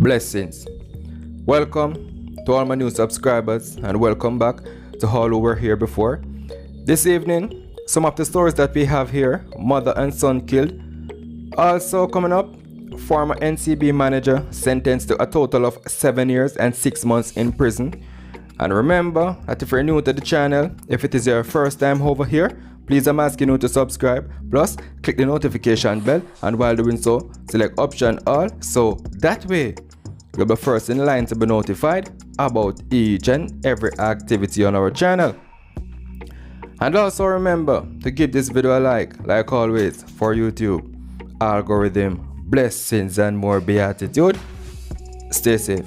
Blessings. Welcome to all my new subscribers and welcome back to all who were here before. This evening, some of the stories that we have here: mother and son killed. Also coming up, former NCB manager sentenced to a total of 7 years and 6 months in prison. And remember that if you're new to the channel, if it is your first time over here, please I'm asking you to subscribe, plus click the notification bell, and while doing so, select option all, so that way you'll be first in line to be notified about each and every activity on our channel. And also remember to give this video a like always, for YouTube algorithm. Blessings and more beatitude. Stay safe.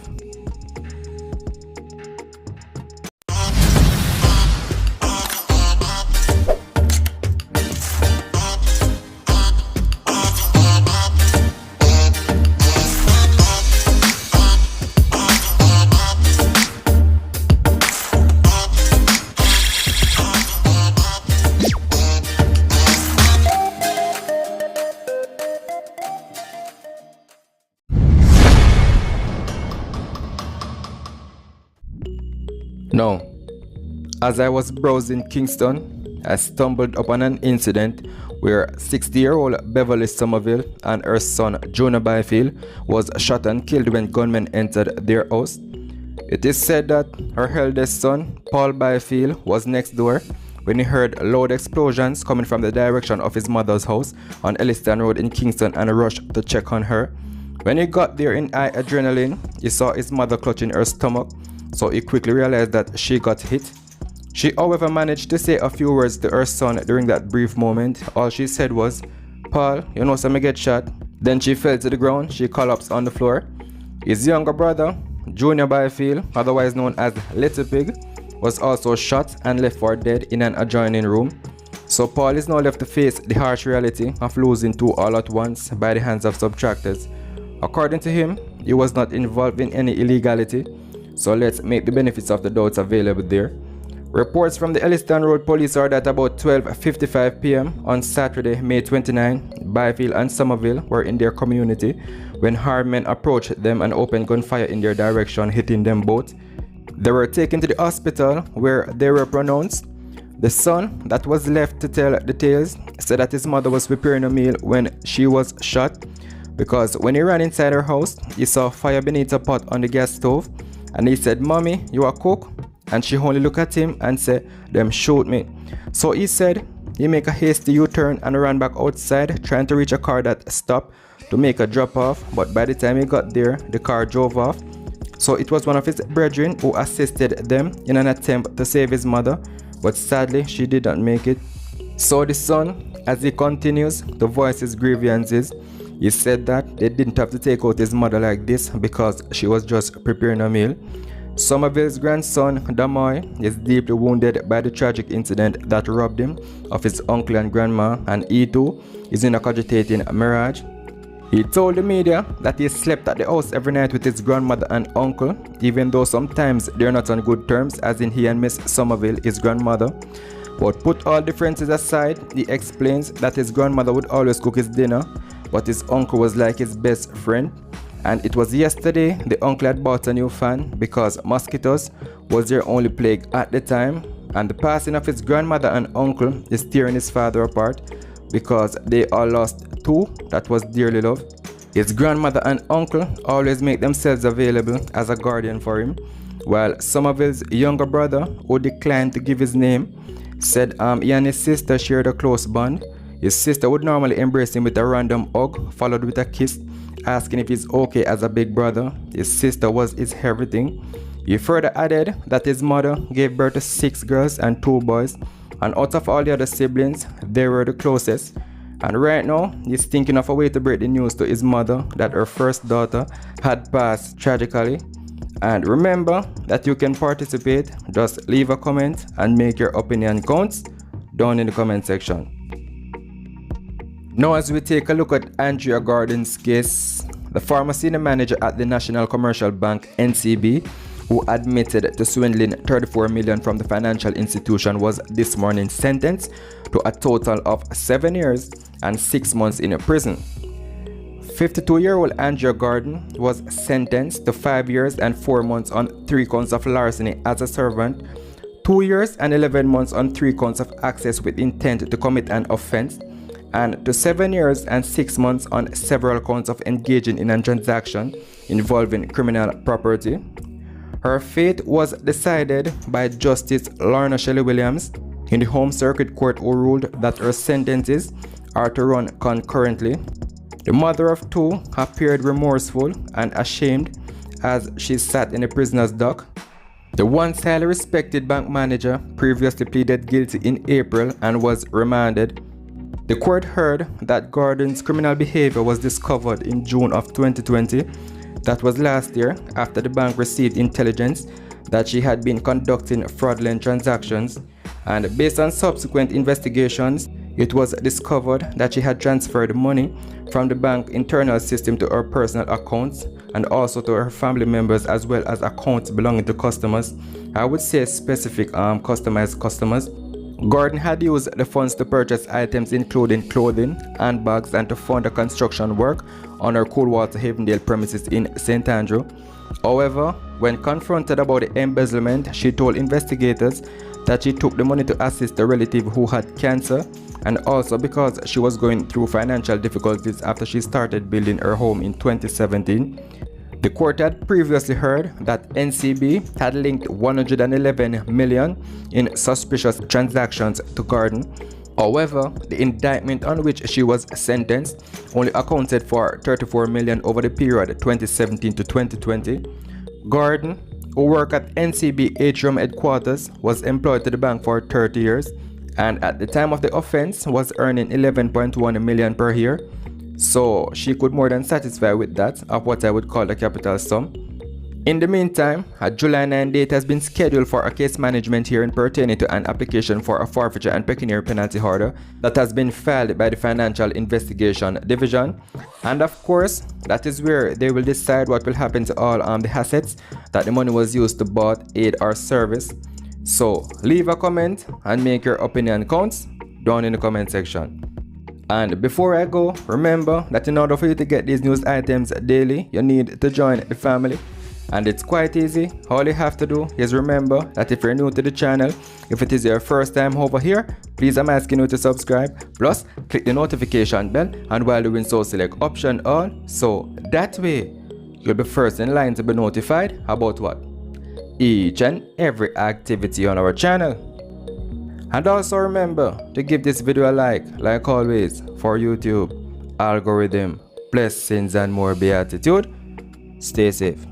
Now, as I was browsing Kingston, I stumbled upon an incident where 60-year-old Beverly Summerville and her son Jonah Byfield was shot and killed when gunmen entered their house. It is said that her eldest son, Paul Byfield, was next door when he heard loud explosions coming from the direction of his mother's house on Elliston Road in Kingston and rushed to check on her. When he got there in high adrenaline, he saw his mother clutching her stomach, so he quickly realized that she got hit. She, however, managed to say a few words to her son during that brief moment. All she said was, "Paul, you know, some get shot." Then she fell to the ground. She collapsed on the floor. His younger brother, Junior Byfield, otherwise known as Little Pig, was also shot and left for dead in an adjoining room. So Paul is now left to face the harsh reality of losing two all at once by the hands of subtractors. According to him, he was not involved in any illegality, so let's make the benefits of the doubt available there. Reports from the Elliston Road police are that about 12:55 p.m. on Saturday, May 29, Byfield and Summerville were in their community when armed men approached them and opened gunfire in their direction, hitting them both. They were taken to the hospital where they were pronounced. The son that was left to tell the tales said that his mother was preparing a meal when she was shot, because when he ran inside her house, he saw fire beneath a pot on the gas stove. And he said, "Mommy, you are cook?" And she only looked at him and said, "Them shoot me." So he said he make a hasty U-turn and ran back outside, trying to reach a car that stopped to make a drop off. But by the time he got there, the car drove off. So it was one of his brethren who assisted them in an attempt to save his mother, but sadly she did not make it. So the son, as he continues to voice his grievances, he said that they didn't have to take out his mother like this because she was just preparing a meal. Summerville's grandson, Damoy, is deeply wounded by the tragic incident that robbed him of his uncle and grandma, and he too is in a cogitating marriage. He told the media that he slept at the house every night with his grandmother and uncle, even though sometimes they're not on good terms, as in he and Miss Summerville, his grandmother. But put all differences aside, he explains that his grandmother would always cook his dinner, but his uncle was like his best friend. And it was yesterday the uncle had bought a new fan because mosquitoes was their only plague at the time. And the passing of his grandmother and uncle is tearing his father apart because they all lost two that was dearly loved. His grandmother and uncle always make themselves available as a guardian for him, while Summerville's younger brother, who declined to give his name, said he and his sister shared a close bond. His sister would normally embrace him with a random hug, followed with a kiss, asking if he's okay as a big brother. His sister was his everything. He further added that his mother gave birth to 6 girls and 2 boys, and out of all the other siblings, they were the closest. And right now, he's thinking of a way to break the news to his mother that her first daughter had passed tragically. And remember that you can participate. Just leave a comment and make your opinion count down in the comment section. Now, as we take a look at Andrea Gordon's case, the former senior manager at the National Commercial Bank NCB, who admitted to swindling $34 million from the financial institution, was this morning sentenced to a total of 7 years and 6 months in a prison. 52-year-old Andrea Gordon was sentenced to 5 years and 4 months on 3 counts of larceny as a servant, 2 years and 11 months on 3 counts of access with intent to commit an offense, and to 7 years and 6 months on several counts of engaging in a transaction involving criminal property. Her fate was decided by Justice Lorna Shelley Williams in the Home Circuit Court, who ruled that her sentences are to run concurrently. The mother of 2 appeared remorseful and ashamed as she sat in the prisoner's dock. The once highly respected bank manager previously pleaded guilty in April and was remanded. The court heard that Gordon's criminal behavior was discovered in June of 2020. That was last year, after the bank received intelligence that she had been conducting fraudulent transactions, and based on subsequent investigations, it was discovered that she had transferred money from the bank internal system to her personal accounts and also to her family members, as well as accounts belonging to customers. I would say specific customized customers. Gordon had used the funds to purchase items including clothing, handbags, and to fund the construction work on her Coolwater Havendale premises in St. Andrew. However, when confronted about the embezzlement, she told investigators that she took the money to assist a relative who had cancer, and also because she was going through financial difficulties after she started building her home in 2017. The court had previously heard that NCB had linked 111 million in suspicious transactions to Gordon. However, the indictment on which she was sentenced only accounted for 34 million over the period 2017 to 2020. Gordon, who worked at NCB Atrium headquarters, was employed to the bank for 30 years and at the time of the offense was earning 11.1 million per year. So she could more than satisfy with that of what I would call the capital sum. In the meantime, a July 9 date has been scheduled for a case management hearing pertaining to an application for a forfeiture and pecuniary penalty order that has been filed by the Financial Investigation Division. And of course, that is where they will decide what will happen to all the assets that the money was used to buy, aid, or service. So leave a comment and make your opinion count down in the comment section. And before I go, remember that in order for you to get these news items daily, you need to join the family. And it's quite easy. All you have to do is remember that if you're new to the channel, if it is your first time over here, please I'm asking you to subscribe. Plus, click the notification bell, and while doing so, select option all. So that way, you'll be first in line to be notified about what? Each and every activity on our channel. And also remember to give this video a like always, for YouTube algorithm. Blessings and more beatitude. Stay safe.